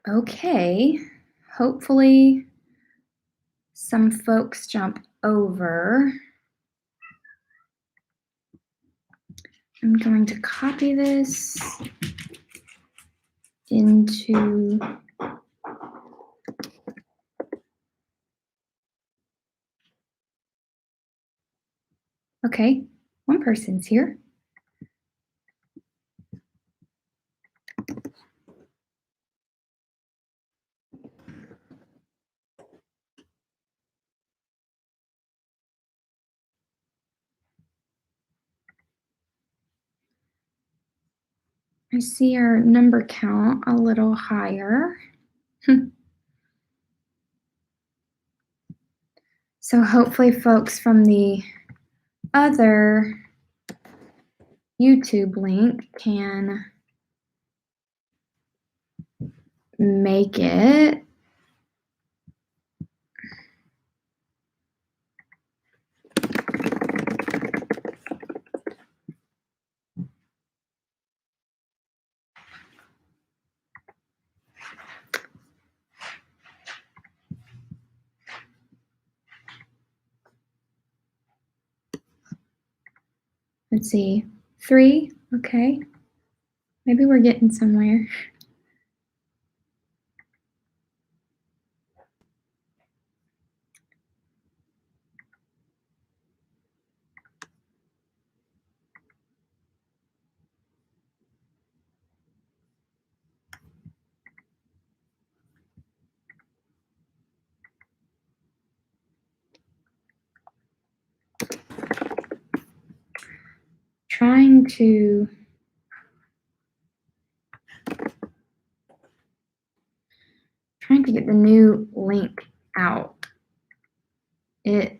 Okay, hopefully some folks jump over. I'm going to copy this into okay, one person's here. I see our number count a little higher. So hopefully folks from the other YouTube link can make it. Let's see, 3, okay. Maybe we're getting somewhere. Trying to get the new link out. We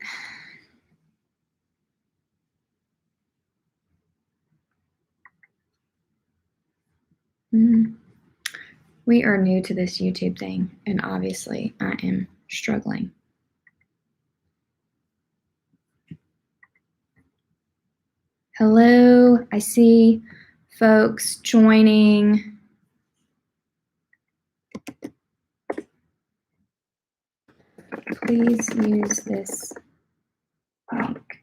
are new to this YouTube thing, and obviously I am struggling. Hello, I see folks joining. Please use this link.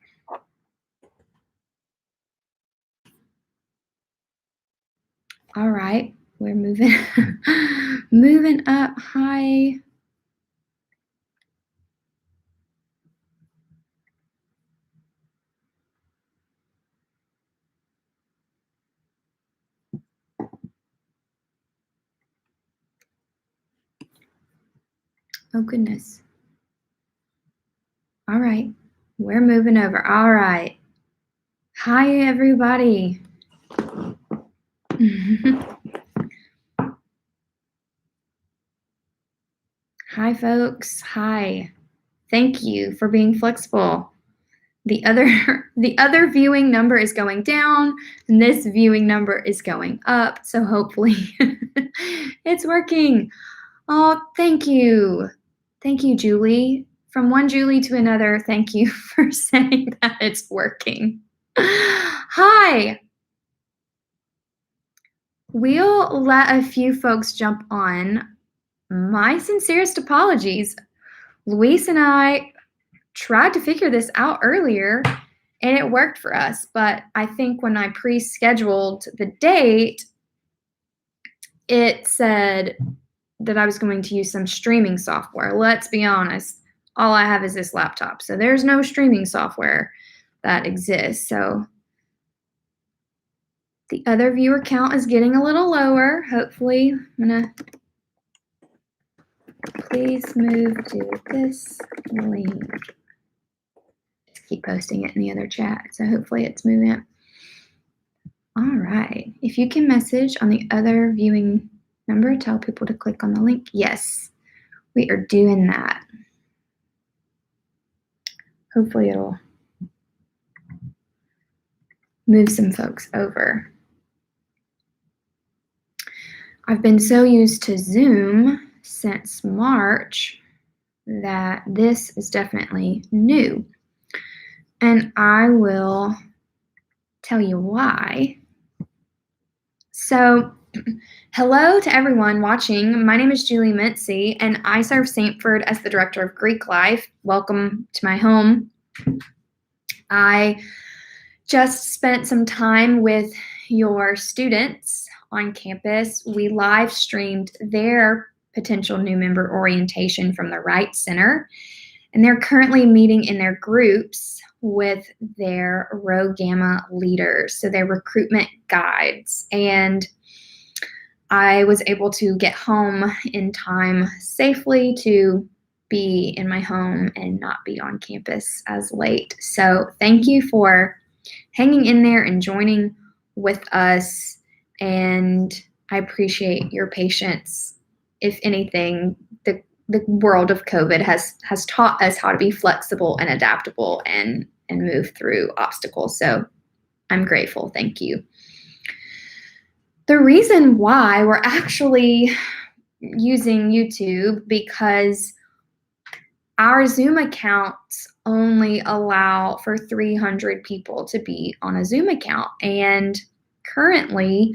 All right, we're moving moving up. Hi. Oh goodness. All right, we're moving over. All right. Hi everybody. Hi folks. Hi. Thank you for being flexible. The other viewing number is going down and this viewing number is going up. So hopefully it's working. Oh, thank you. Thank you, Julie. From one Julie to another, thank you for saying that it's working. Hi. We'll let a few folks jump on. My sincerest apologies. Luis and I tried to figure this out earlier and it worked for us, but I think when I pre-scheduled the date, it said that I was going to use some streaming software. Let's be honest, all I have is this laptop, so there's no streaming software that exists. So the other viewer count is getting a little lower. Hopefully, I'm gonna please move to this link. Just keep posting it in the other chat, so hopefully it's moving up. All right, if you can message on the other viewing number, tell people to click on the link. Yes, we are doing that. Hopefully it'll move some folks over. I've been so used to Zoom since March that this is definitely new. And I will tell you why. So Hello to everyone watching. My name is Julie Mincy, and I serve Sanford as the Director of Greek Life. Welcome to my home. I just spent some time with your students on campus. We live streamed their potential new member orientation from the Wright Center, and they're currently meeting in their groups with their Rho Gamma leaders, so their recruitment guides. And I was able to get home in time safely to be in my home and not be on campus as late. So thank you for hanging in there and joining with us. And I appreciate your patience. If anything, the world of COVID has taught us how to be flexible and adaptable and move through obstacles. So I'm grateful. Thank you. The reason why we're actually using YouTube, because our Zoom accounts only allow for 300 people to be on a Zoom account. And currently,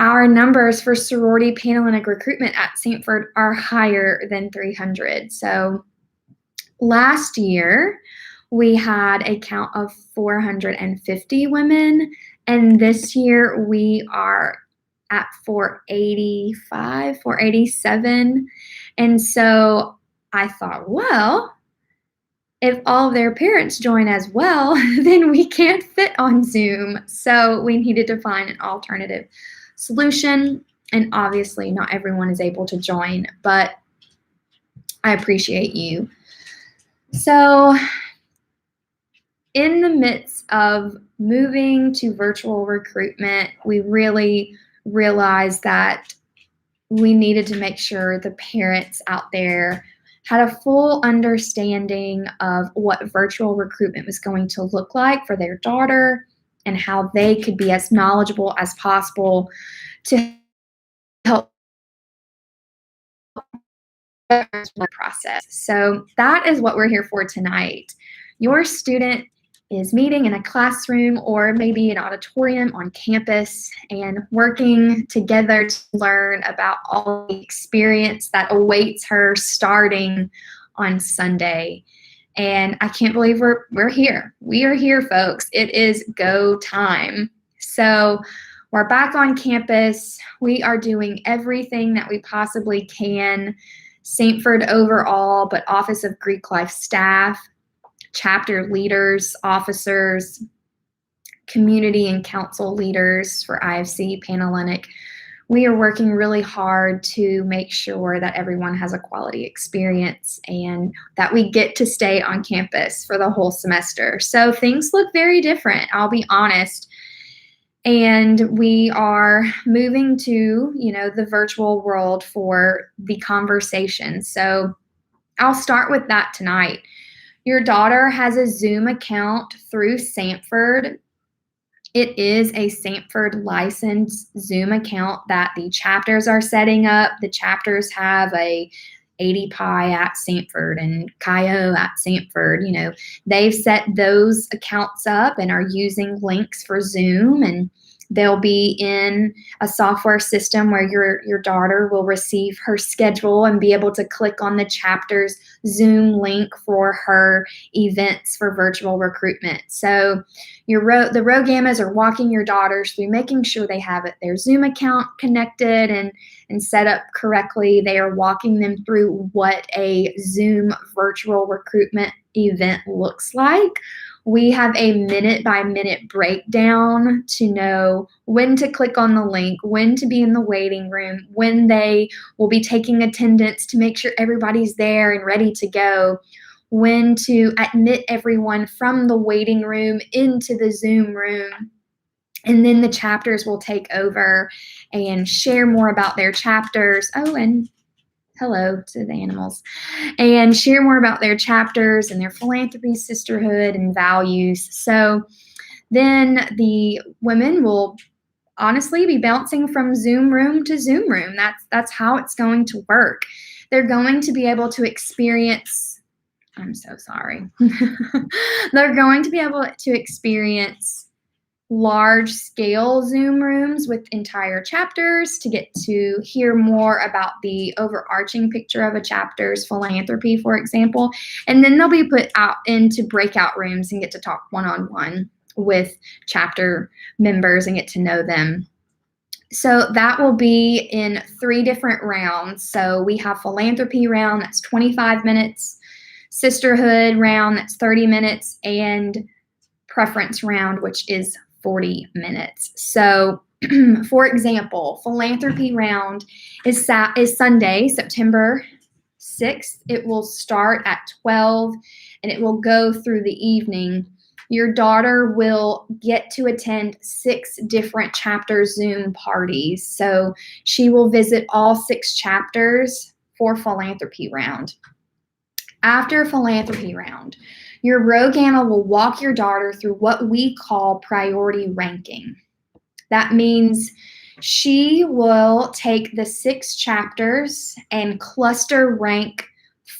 our numbers for sorority Panhellenic recruitment at Sanford are higher than 300. So last year, we had a count of 450 women, and this year we are at 485, 487. And so I thought, well, if all of their parents join as well, then we can't fit on Zoom. So we needed to find an alternative solution. And obviously, not everyone is able to join, but I appreciate you. So in the midst of moving to virtual recruitment, we really realized that we needed to make sure the parents out there had a full understanding of what virtual recruitment was going to look like for their daughter and how they could be as knowledgeable as possible to help the process. So that is what we're here for tonight. Your student is meeting in a classroom or maybe an auditorium on campus and working together to learn about all the experience that awaits her starting on Sunday. And I can't believe we're here. We are here, folks. It is go time. So we're back on campus. We are doing everything that we possibly can. Sanford overall, but Office of Greek Life staff, chapter leaders, officers, community and council leaders for IFC, Panhellenic. We are working really hard to make sure that everyone has a quality experience and that we get to stay on campus for the whole semester. So things look very different, I'll be honest. And we are moving to, the virtual world for the conversation. So I'll start with that tonight. Your daughter has a Zoom account through Sanford. It is a Sanford licensed Zoom account that the chapters are setting up. The chapters have a ADPI at Sanford and CAIO at Sanford. They've set those accounts up and are using links for Zoom, and they'll be in a software system where your daughter will receive her schedule and be able to click on the chapter's Zoom link for her events for virtual recruitment. So the Rho Gammas are walking your daughters through making sure they have their Zoom account connected and set up correctly. They are walking them through what a Zoom virtual recruitment event looks like. We have a minute-by-minute breakdown to know when to click on the link, when to be in the waiting room, when they will be taking attendance to make sure everybody's there and ready to go, when to admit everyone from the waiting room into the Zoom room. And then the chapters will take over and share more about their chapters. Oh, and hello to the animals, and share more about their chapters and their philanthropy, sisterhood, and values. So then the women will honestly be bouncing from Zoom room to Zoom room. That's how it's going to work. They're going to be able to experience, I'm so sorry. They're going to be able to experience large-scale Zoom rooms with entire chapters to get to hear more about the overarching picture of a chapter's philanthropy, for example. And then they'll be put out into breakout rooms and get to talk one-on-one with chapter members and get to know them. So that will be in 3 different rounds. So we have philanthropy round, that's 25 minutes, sisterhood round, that's 30 minutes, and preference round, which is 40 minutes. So, for example, philanthropy round is Sunday, September 6th. It will start at 12 and it will go through the evening. Your daughter will get to attend 6 different chapter Zoom parties. So she will visit all 6 chapters for philanthropy round. After philanthropy round, your Rogue Anna will walk your daughter through what we call priority ranking. That means she will take the 6 chapters and cluster rank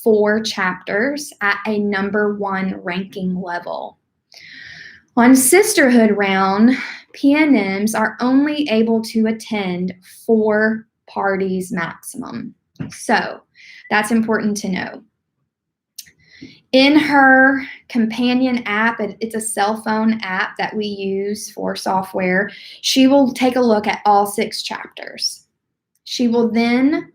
4 chapters at a number 1 ranking level. On sisterhood round, PNMs are only able to attend 4 parties maximum. So that's important to know. In her companion app, it's a cell phone app that we use for software, she will take a look at all 6 chapters. She will then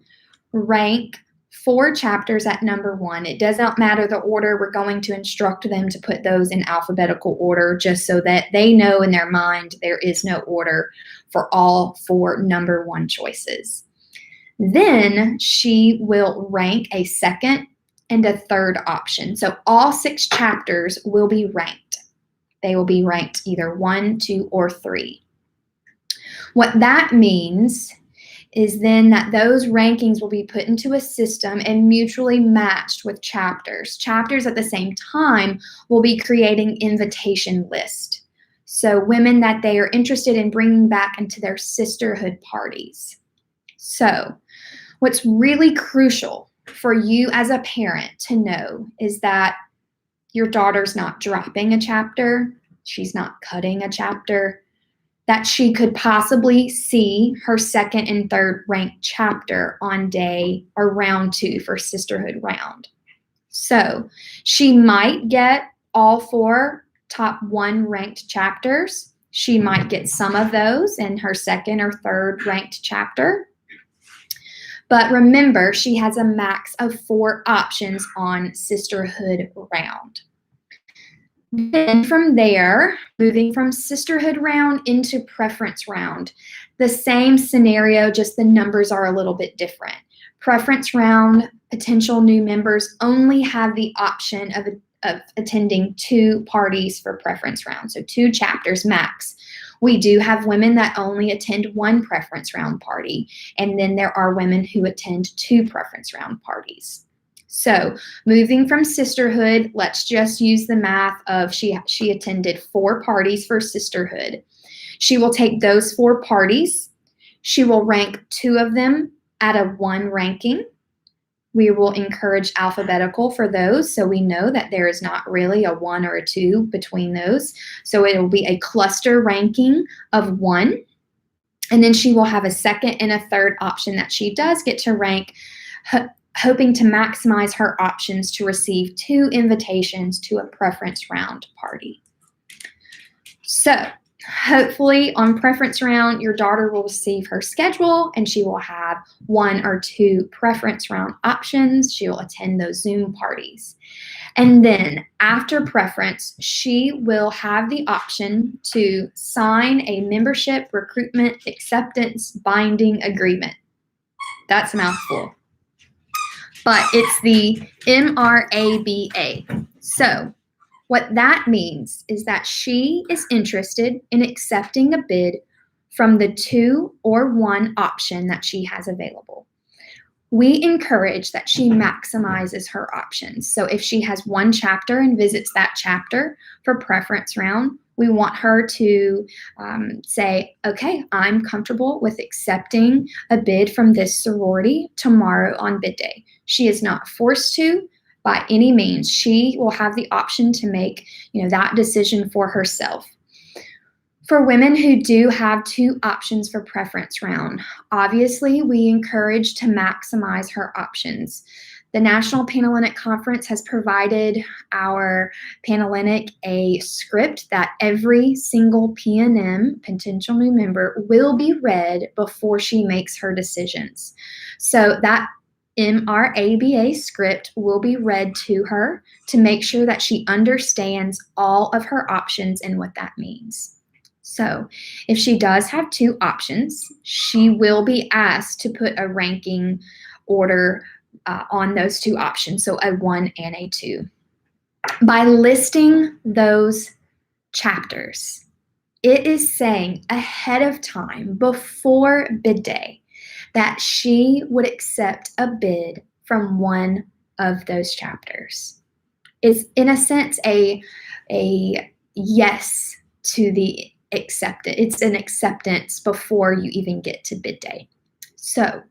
rank 4 chapters at number 1. It does not matter the order. We're going to instruct them to put those in alphabetical order just so that they know in their mind there is no order for all 4 number 1 choices. Then she will rank a second and a third option. So all 6 chapters will be ranked. They will be ranked either 1, 2, or 3. What that means is then that those rankings will be put into a system and mutually matched with chapters. Chapters at the same time will be creating invitation list. So women that they are interested in bringing back into their sisterhood parties. So what's really crucial for you as a parent to know is that your daughter's not dropping a chapter, she's not cutting a chapter, that she could possibly see her second and third ranked chapter on day or round 2 for sisterhood round. So she might get all 4 top 1 ranked chapters. She might get some of those in her second or third ranked chapter. But remember, she has a max of 4 options on sisterhood round. Then from there, moving from sisterhood round into preference round, the same scenario, just the numbers are a little bit different. Preference round, potential new members only have the option of attending 2 parties for preference round, so 2 chapters max. We do have women that only attend 1 preference round party, and then there are women who attend 2 preference round parties. So moving from sisterhood, let's just use the math of she attended 4 parties for sisterhood. She will take those 4 parties. She will rank 2 of them at a 1 ranking. We will encourage alphabetical for those, so we know that there is not really a 1 or a 2 between those. So it will be a cluster ranking of 1. And then she will have a second and a third option that she does get to rank, hoping to maximize her options to receive 2 invitations to a preference round party. So hopefully on preference round, your daughter will receive her schedule and she will have 1 or 2 preference round options. She will attend those Zoom parties. And then after preference, she will have the option to sign a membership, recruitment, acceptance, binding agreement. That's a mouthful. But it's the MRABA. So what that means is that she is interested in accepting a bid from the 2 or 1 option that she has available. We encourage that she maximizes her options. So if she has 1 chapter and visits that chapter for preference round, we want her to say, okay, I'm comfortable with accepting a bid from this sorority tomorrow on bid day. She is not forced to by any means. She will have the option to make, that decision for herself. For women who do have 2 options for preference round, obviously we encourage to maximize her options. The National Panhellenic Conference has provided our Panhellenic a script that every single PNM, potential new member, will be read before she makes her decisions. So that MRABA script will be read to her to make sure that she understands all of her options and what that means. So if she does have 2 options, she will be asked to put a ranking order on those 2 options, so a 1 and a 2. By listing those chapters, it is saying ahead of time, before bid day, that she would accept a bid from one of those chapters. It's, in a sense, a yes to the acceptance. It's an acceptance before you even get to bid day. So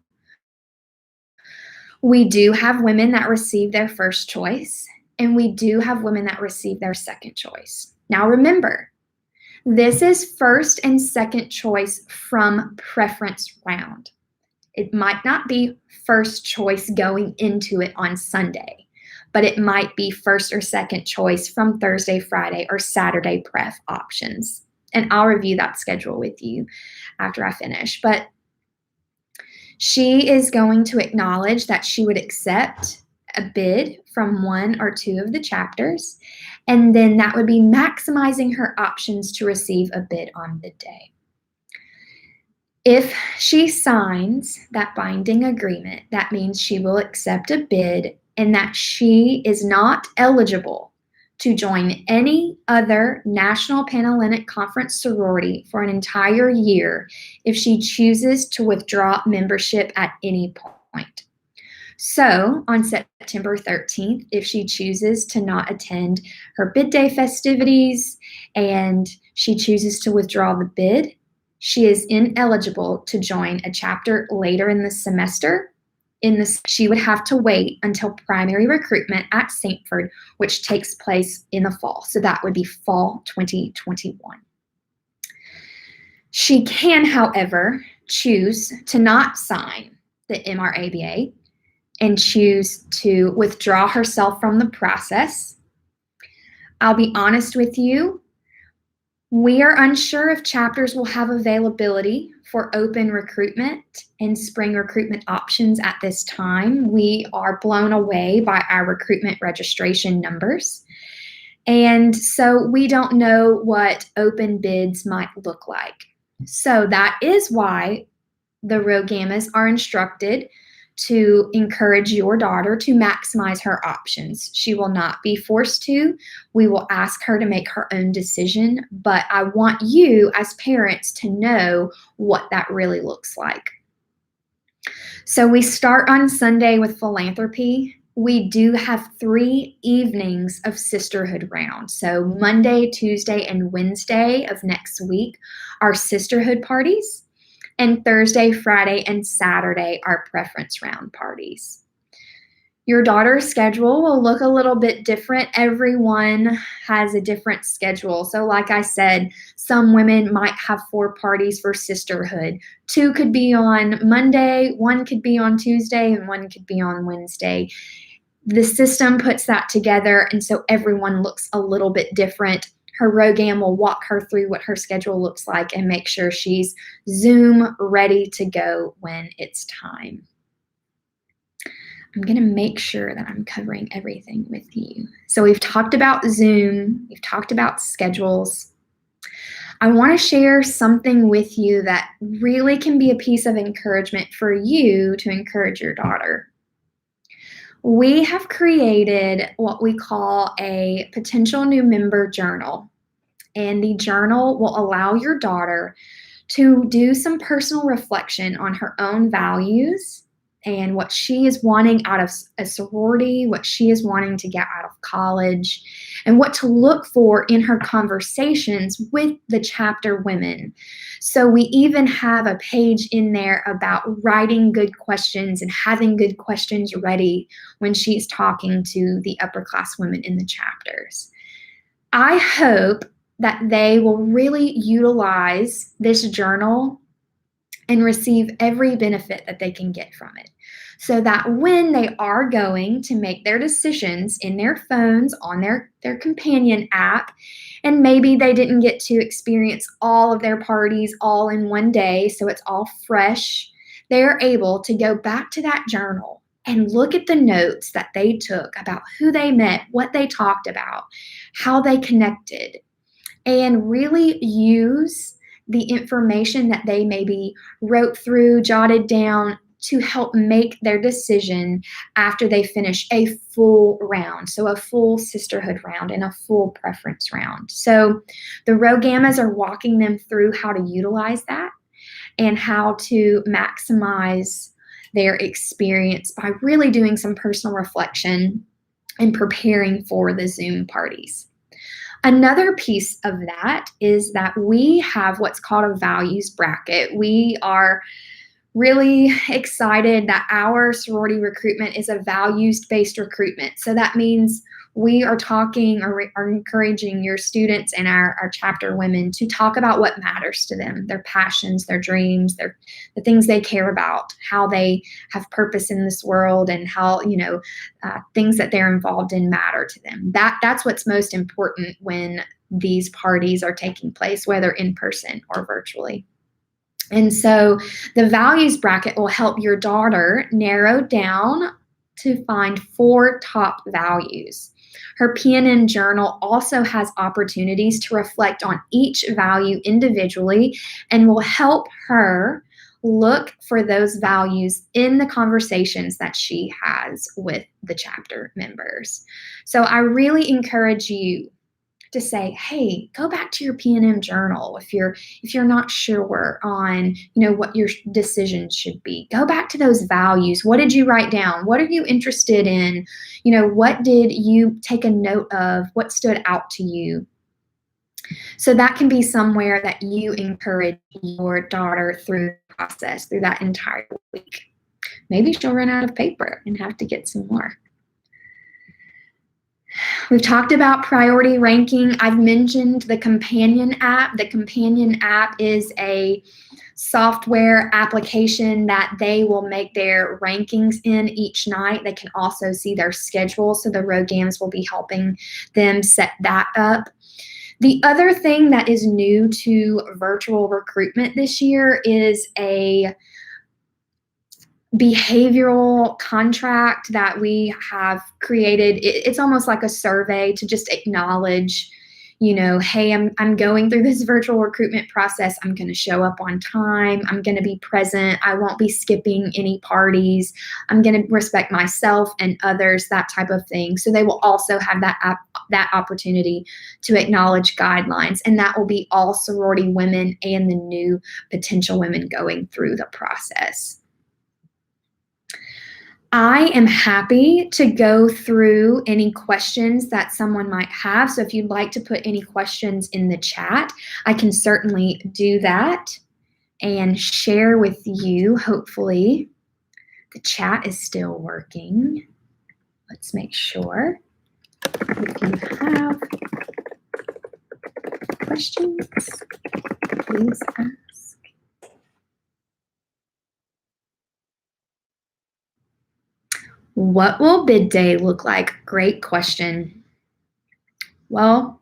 we do have women that receive their first choice, and we do have women that receive their second choice. Now remember, this is first and second choice from preference round. It might not be first choice going into it on Sunday, but it might be first or second choice from Thursday, Friday, or Saturday pref options. And I'll review that schedule with you after I finish. But she is going to acknowledge that she would accept a bid from 1 or 2 of the chapters, and then that would be maximizing her options to receive a bid on bid day. If she signs that binding agreement, that means she will accept a bid and that she is not eligible to join any other National Panhellenic Conference sorority for an entire year if she chooses to withdraw membership at any point. So on September 13th, if she chooses to not attend her bid day festivities and she chooses to withdraw the bid, she is ineligible to join a chapter later in the semester. She would have to wait until primary recruitment at Saintford, which takes place in the fall. So that would be fall 2021. She can, however, choose to not sign the MRABA and choose to withdraw herself from the process. I'll be honest with you, we are unsure if chapters will have availability for open recruitment and spring recruitment options at this time. We are blown away by our recruitment registration numbers. And so we don't know what open bids might look like. So that is why the Rogamas are instructed to encourage your daughter to maximize her options. She will not be forced to. We will ask her to make her own decision, but I want you as parents to know what that really looks like. So we start on Sunday with philanthropy. We do have 3 evenings of sisterhood round. So Monday, Tuesday, and Wednesday of next week are sisterhood parties. And Thursday, Friday, and Saturday are preference round parties. Your daughter's schedule will look a little bit different. Everyone has a different schedule. So like I said, some women might have 4 parties for sisterhood. 2 could be on Monday, 1 could be on Tuesday, and 1 could be on Wednesday. The system puts that together, and so everyone looks a little bit different. Her Rogam will walk her through what her schedule looks like and make sure she's Zoom ready to go when it's time. I'm going to make sure that I'm covering everything with you. So we've talked about Zoom. We've talked about schedules. I want to share something with you that really can be a piece of encouragement for you to encourage your daughter. We have created what we call a potential new member journal, and the journal will allow your daughter to do some personal reflection on her own values and what she is wanting out of a sorority, what she is wanting to get out of college, and what to look for in her conversations with the chapter women. So we even have a page in there about writing good questions and having good questions ready when she's talking to the upper class women in the chapters. I hope that they will really utilize this journal and receive every benefit that they can get from it. So that when they are going to make their decisions in their phones, on their companion app, and maybe they didn't get to experience all of their parties all in one day, so it's all fresh, they're able to go back to that journal and look at the notes that they took about who they met, what they talked about, how they connected, and really use the information that they maybe wrote through, jotted down to help make their decision after they finish a full round. So a full sisterhood round and a full preference round. So the Rogammas are walking them through how to utilize that and how to maximize their experience by really doing some personal reflection and preparing for the Zoom parties. Another piece of that is that we have what's called a values bracket. We are really excited that our sorority recruitment is a values-based recruitment. So that means we are talking or are encouraging your students and our chapter women to talk about what matters to them, their passions, their dreams, the things they care about, how they have purpose in this world, and how, things that they're involved in matter to them. That's what's most important when these parties are taking place, whether in person or virtually. And so the values bracket will help your daughter narrow down to find 4 top values. Her PNM journal also has opportunities to reflect on each value individually and will help her look for those values in the conversations that she has with the chapter members. So I really encourage you to say, hey, go back to your PNM journal if you're not sure on, what your decision should be. Go back to those values. What did you write down? What are you interested in? What did you take a note of? What stood out to you? So that can be somewhere that you encourage your daughter through the process, through that entire week. Maybe she'll run out of paper and have to get some more. We've talked about priority ranking. I've mentioned the companion app. The companion app is a software application that they will make their rankings in each night. They can also see their schedule, so the Rogams will be helping them set that up. The other thing that is new to virtual recruitment this year is a behavioral contract that we have created. It's almost like a survey to just acknowledge, hey, I'm going through this virtual recruitment process. I'm going to show up on time. I'm going to be present. I won't be skipping any parties. I'm going to respect myself and others, that type of thing. So they will also have that opportunity to acknowledge guidelines, and that will be all sorority women and the new potential women going through the process. I am happy to go through any questions that someone might have. So if you'd like to put any questions in the chat, I can certainly do that and share with you. Hopefully the chat is still working. Let's make sure. If you have questions, please ask. What will bid day look like? Great question. Well,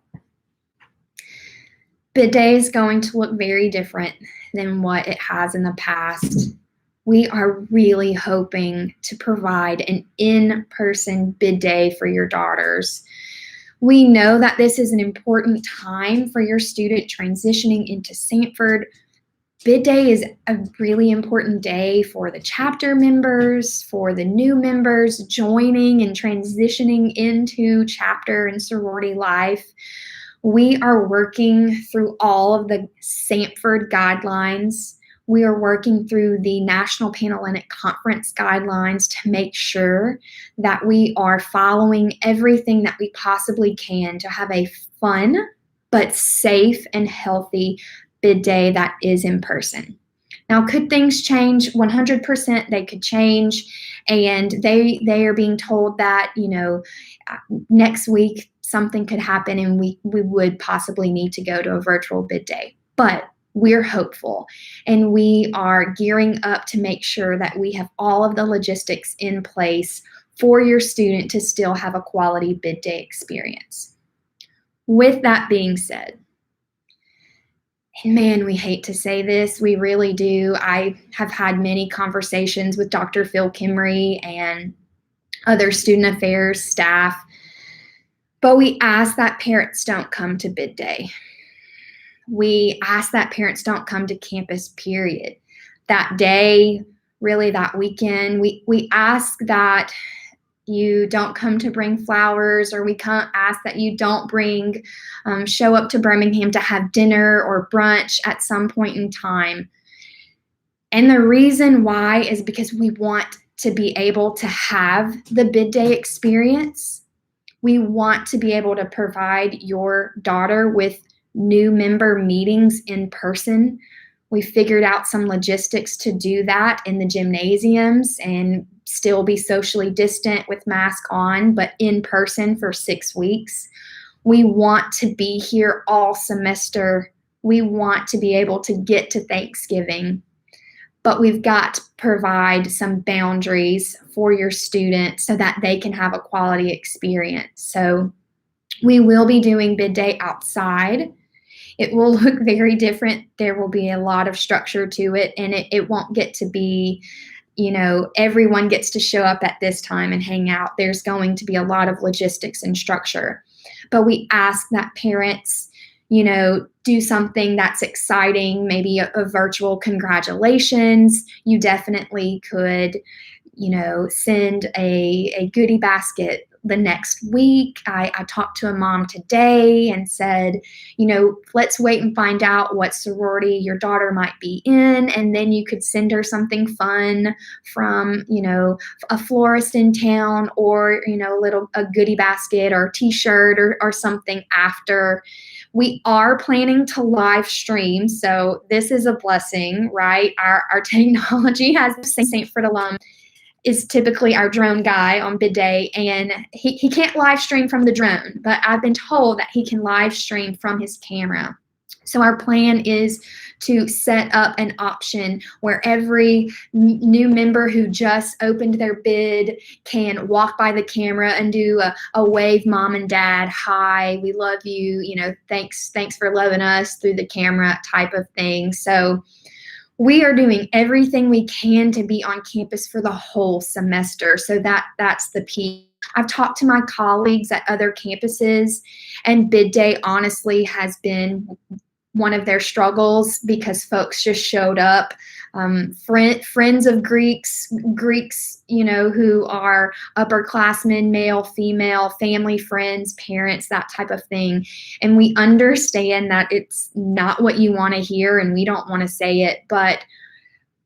bid day is going to look very different than what it has in the past. We are really hoping to provide an in-person bid day for your daughters. We know that this is an important time for your student transitioning into Sanford. Bid day is a really important day for the chapter members, for the new members joining and transitioning into chapter and sorority life. We are working through all of the Sanford guidelines. We are working through the National Panhellenic Conference guidelines to make sure that we are following everything that we possibly can to have a fun but safe and healthy bid day that is in person. Now, could things change? 100% they could change, and they are being told that, next week something could happen and we would possibly need to go to a virtual bid day. But we're hopeful, and we are gearing up to make sure that we have all of the logistics in place for your student to still have a quality bid day experience. With that being said, and man, we hate to say this, we really do. I have had many conversations with Dr. Phil Kimry and other student affairs staff, but we ask that parents don't come to bid day. We ask that parents don't come to campus, period. That day, really that weekend, we ask that you don't come to bring flowers, or we ask that you don't show up to Birmingham to have dinner or brunch at some point in time. And the reason why is because we want to be able to have the bid day experience. We want to be able to provide your daughter with new member meetings in person. We figured out some logistics to do that in the gymnasiums and still be socially distant with mask on, but in person for 6 weeks. We want to be here all semester. We want to be able to get to Thanksgiving, but we've got to provide some boundaries for your student so that they can have a quality experience. So we will be doing bid day outside. It will look very different. There will be a lot of structure to it, and it won't get to be, everyone gets to show up at this time and hang out. There's going to be a lot of logistics and structure. But we ask that parents, do something that's exciting, maybe a virtual congratulations. You definitely could, send a goodie basket the next week. I talked to a mom today and said, let's wait and find out what sorority your daughter might be in, and then you could send her something fun from, a florist in town, or, a goodie basket or t-shirt or something after. We are planning to live stream, so this is a blessing, right? Our technology has St. Fred alum is typically our drone guy on bid day, and he can't live stream from the drone, but I've been told that he can live stream from his camera. So our plan is to set up an option where every new member who just opened their bid can walk by the camera and do a wave, mom and dad, hi, we love you, thanks for loving us through the camera type of thing. So we are doing everything we can to be on campus for the whole semester. So that's the key. I've talked to my colleagues at other campuses, and bid day honestly has been one of their struggles because folks just showed up. Friends of Greeks, who are upperclassmen, male, female, family, friends, parents, that type of thing. And we understand that it's not what you want to hear, and we don't want to say it, but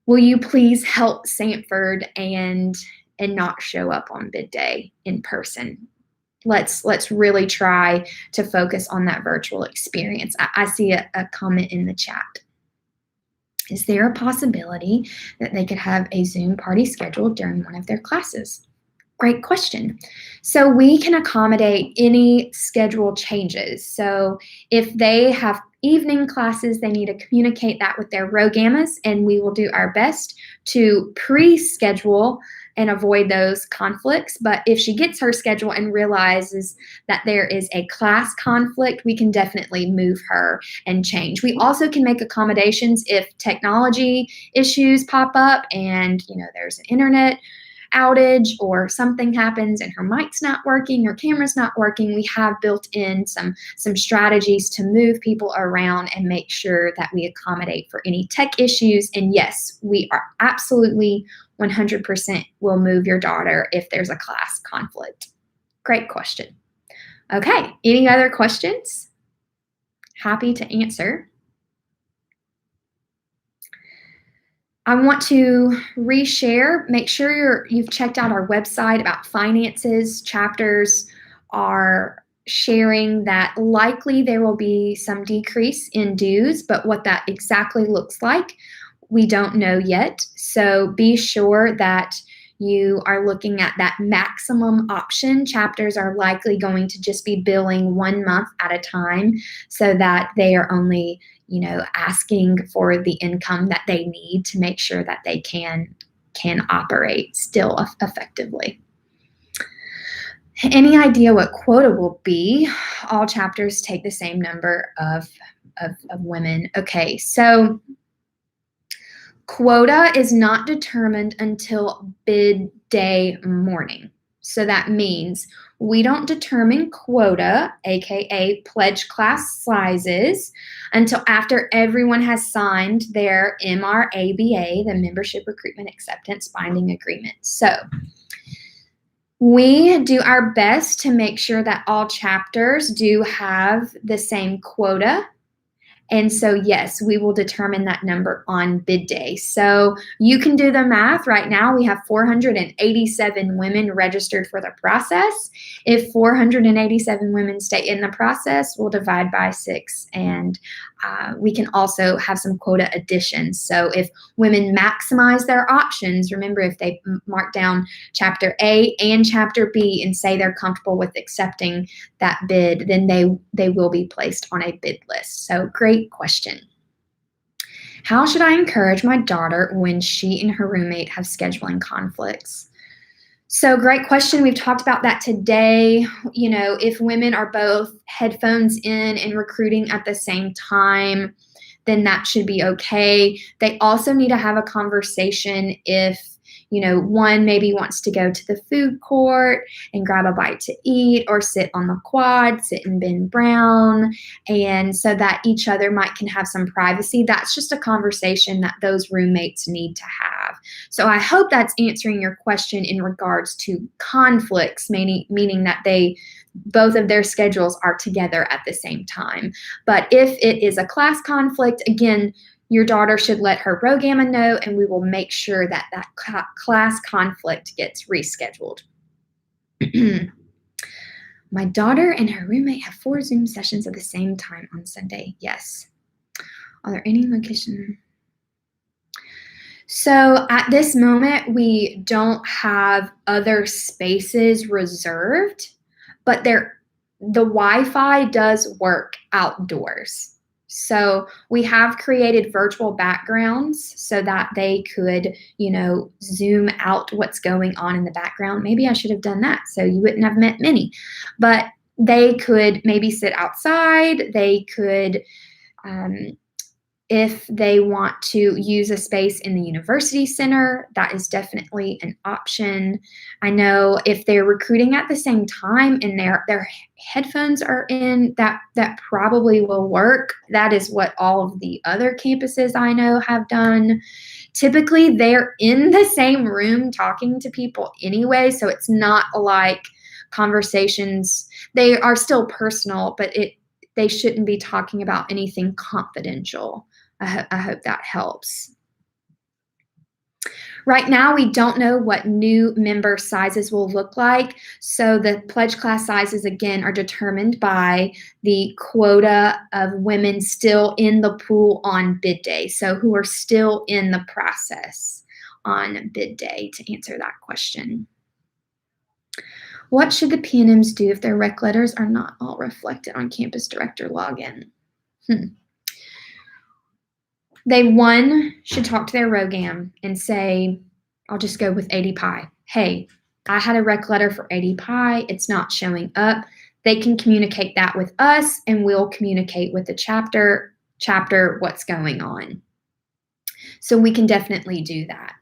will you please help Sanford and not show up on bid day in person? Let's really try to focus on that virtual experience. I see a comment in the chat. Is there a possibility that they could have a Zoom party scheduled during one of their classes? Great question. So we can accommodate any schedule changes. So if they have evening classes, they need to communicate that with their row gammas, and we will do our best to pre-schedule and avoid those conflicts. But if she gets her schedule and realizes that there is a class conflict, we can definitely move her and change. We also can make accommodations if technology issues pop up and there's an internet outage or something happens and her mic's not working, her camera's not working. We have built in some strategies to move people around and make sure that we accommodate for any tech issues. And yes, we are absolutely 100% will move your daughter if there's a class conflict. Great question. Okay, any other questions? Happy to answer. I want to reshare, make sure you've checked out our website about finances. Chapters are sharing that likely there will be some decrease in dues, but what that exactly looks like, we don't know yet. So be sure that you are looking at that maximum option. Chapters are likely going to just be billing 1 month at a time so that they are only, asking for the income that they need to make sure that they can operate still effectively. Any idea what quota will be? All chapters take the same number of women. Okay, so quota is not determined until bid day morning. So that means we don't determine quota, aka pledge class sizes, until after everyone has signed their MRABA, the Membership Recruitment Acceptance Binding Agreement. So we do our best to make sure that all chapters do have the same quota. And so, yes, we will determine that number on bid day. So you can do the math. Right now, we have 487 women registered for the process. If 487 women stay in the process, we'll divide by 6. And we can also have some quota additions. So if women maximize their options, remember, if they mark down Chapter A and Chapter B and say they're comfortable with accepting that bid, then they will be placed on a bid list. So great question. How should I encourage my daughter when she and her roommate have scheduling conflicts? So great question. We've talked about that today. If women are both headphones in and recruiting at the same time, then that should be okay. They also need to have a conversation if one maybe wants to go to the food court and grab a bite to eat, or sit on the quad, sit in Ben Brown, and so that each other can have some privacy. That's just a conversation that those roommates need to have. So I hope that's answering your question in regards to conflicts, meaning that both of their schedules are together at the same time. But if it is a class conflict, again, your daughter should let her RoGamma know, and we will make sure that class conflict gets rescheduled. My daughter and her roommate have 4 Zoom sessions at the same time on Sunday. Yes. Are there any location? So at this moment, we don't have other spaces reserved, but the Wi-Fi does work outdoors. So we have created virtual backgrounds so that they could, zoom out what's going on in the background. Maybe I should have done that so you wouldn't have met many. But they could maybe sit outside. They could, if they want to use a space in the university center, that is definitely an option. I know if they're recruiting at the same time and their headphones are in, that probably will work. That is what all of the other campuses I know have done. Typically, they're in the same room talking to people anyway, so it's not like conversations. They are still personal, but they shouldn't be talking about anything confidential. I hope that helps. Right now, we don't know what new member sizes will look like. So the pledge class sizes, again, are determined by the quota of women still in the pool on bid day. So who are still in the process on bid day, to answer that question. What should the PNMs do if their rec letters are not all reflected on campus director login? They, should talk to their RoGam and say, I'll just go with AD Pi. Hey, I had a rec letter for AD Pi. It's not showing up. They can communicate that with us, and we'll communicate with the chapter what's going on. So we can definitely do that.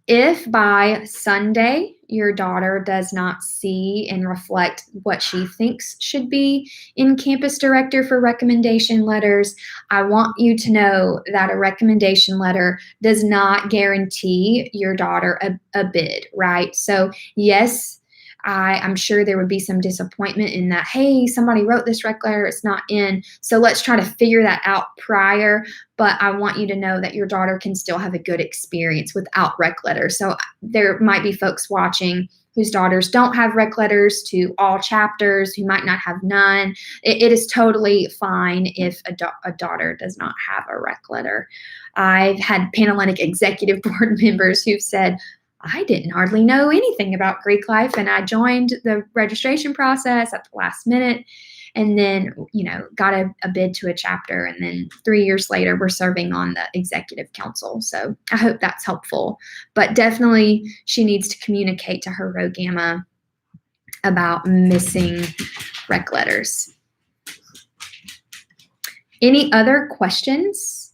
If by Sunday your daughter does not see and reflect what she thinks should be in campus director for recommendation letters, I want you to know that a recommendation letter does not guarantee your daughter a bid, right? So yes, I'm sure there would be some disappointment in that, hey, somebody wrote this rec letter, it's not in. So let's try to figure that out prior. But I want you to know that your daughter can still have a good experience without rec letters. So there might be folks watching whose daughters don't have rec letters to all chapters, who might not have none. It is totally fine if a daughter does not have a rec letter. I've had Panhellenic executive board members who've said, I didn't hardly know anything about Greek life, and I joined the registration process at the last minute, and then, got a bid to a chapter, and then 3 years later, we're serving on the executive council. So I hope that's helpful. But definitely, she needs to communicate to her Rho Gamma about missing rec letters. Any other questions?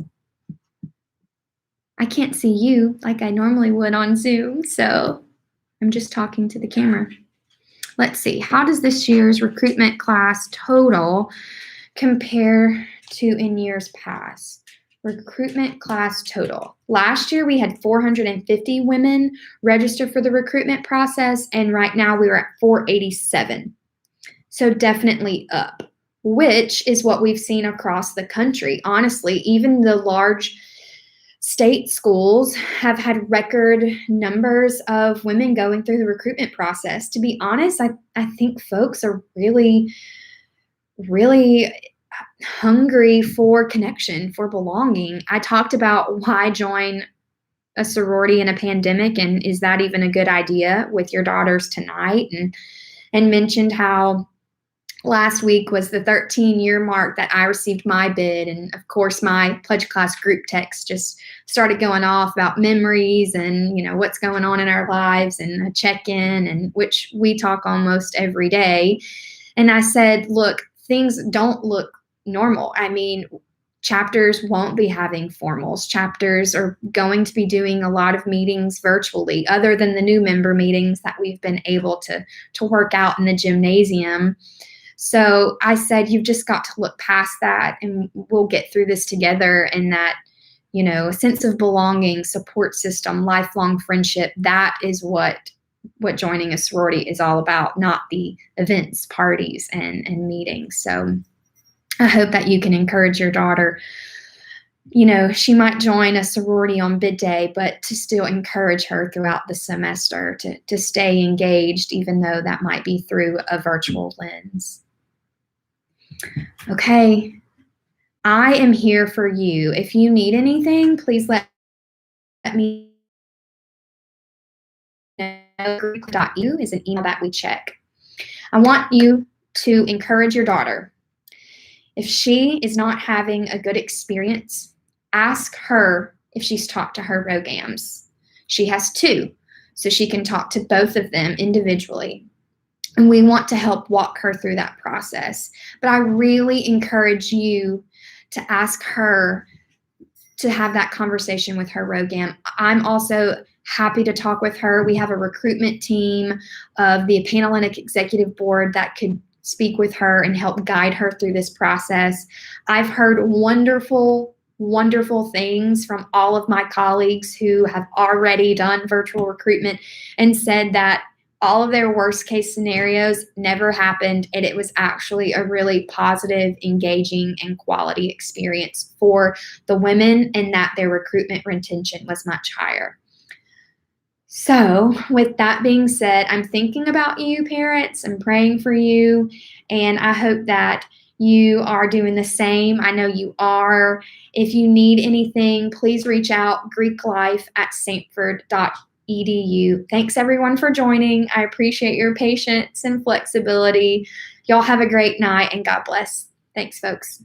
I can't see you like I normally would on Zoom, so I'm just talking to the camera. Let's see, how does this year's recruitment class total compare to in years past? Recruitment class total. Last year we had 450 women register for the recruitment process, and right now we were at 487. So definitely up, which is what we've seen across the country. Honestly, even the large state schools have had record numbers of women going through the recruitment process. To be honest, I think folks are really, really hungry for connection, for belonging. I talked about why join a sorority in a pandemic, and is that even a good idea with your daughters tonight, and mentioned how last week was the 13-year mark that I received my bid. And of course, my pledge class group text just started going off about memories and, what's going on in our lives, and a check-in, and which we talk almost every day. And I said, look, things don't look normal. I mean, chapters won't be having formals. Chapters are going to be doing a lot of meetings virtually, other than the new member meetings that we've been able to work out in the gymnasium. So I said, you've just got to look past that, and we'll get through this together. And that, a sense of belonging, support system, lifelong friendship, that is what joining a sorority is all about, not the events, parties, and meetings. So I hope that you can encourage your daughter. She might join a sorority on bid day, but to still encourage her throughout the semester to stay engaged, even though that might be through a virtual lens. Okay, I am here for you. If you need anything, please let me know. Group.eu is an email that we check. I want you to encourage your daughter. If she is not having a good experience, ask her if she's talked to her ROGAMs. She has 2, so she can talk to both of them individually. And we want to help walk her through that process. But I really encourage you to ask her to have that conversation with her ROGAM. I'm also happy to talk with her. We have a recruitment team of the Panhellenic Executive Board that could speak with her and help guide her through this process. I've heard wonderful, wonderful things from all of my colleagues who have already done virtual recruitment and said that all of their worst case scenarios never happened, and it was actually a really positive, engaging, and quality experience for the women, and that their recruitment retention was much higher. So with that being said, I'm thinking about you, parents. I'm praying for you, and I hope that you are doing the same. I know you are. If you need anything, please reach out, greeklife@stford.edu. Thanks everyone for joining. I appreciate your patience and flexibility. Y'all have a great night, and God bless. Thanks, folks.